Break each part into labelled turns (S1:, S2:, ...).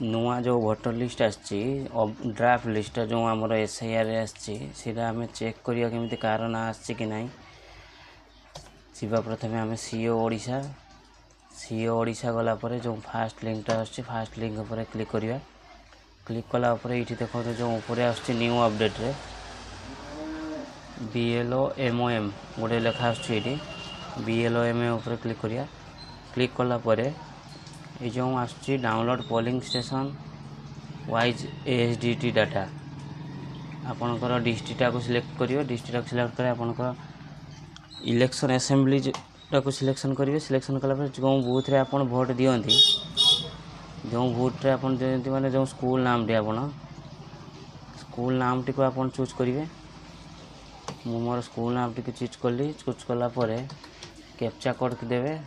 S1: नुआ जो voter list आसची ड्राफ्ट लिस्ट जो आमर SIR आसची सीधा आम चेक करिया केमिति कार ना आसची कि नहीं। सीधा प्रथमे आम सीओ ओडिशा गला परे जो फास्ट लिंकटा आसची फास्ट लिंक पर क्लिक करिया। क्लिक कला परे इठी देखो जो ऊपर आसची न्यू अपडेट रे BLOMOM गोटे लेखा आसची इठी BLOMOM ऊपर क्लिक करिया। क्लिक कला परे ये जो आसची download polling station wise ASDT data आपनकर डिस्ट्रिक्ट को सिलेक्ट करियो। डिस्ट्रिक्ट को सिलेक्ट करे आपनकर इलेक्शन असेंबली को सिलेक्शन करिवे। सिलेक्शन कला पर जो बूथ रे आपन वोट दियंती जो बूथ रे आपन दियंती माने जो स्कूल नाम टी आपन स्कूल नाम टी को आपन चूज करिवे। मु मोर स्कूल नाम टी को चूज करली। चूज कला परे कैप्चा कोड देवे।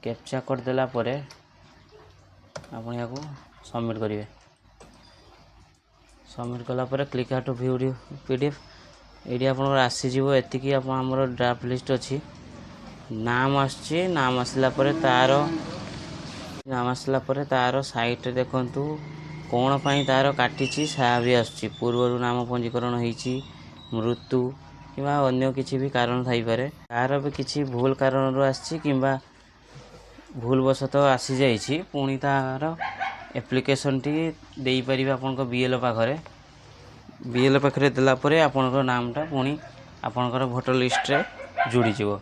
S1: कैप्चा कोड देला परे आपन या को सबमिट करिवे। सबमिट कला परे क्लिक टू व्यू PDF एडी आपन आसी जीवो। एति की आपन हमर ड्राफ्ट लिस्ट अछि नाम आछि। नाम आसला परे तारो साइट रे देखंतु कोन पई तारो काटिछि सा भी आछि। पूर्वरु नाम पंजीकरण होईछि मृत्यु किबा अन्य किछि भी कारण थाई पारे। तारो भी किछि भूल कारण रो आछि किबा भूल वशत आसी जाइछि पुणी तार एप्लिकेशन टी देई परिबे आपन को BLO पाखरे। BLO पाखरे देला परे आपन को नामटा पुणी आपन को वोटर लिस्ट रे जुड़ी जीवो।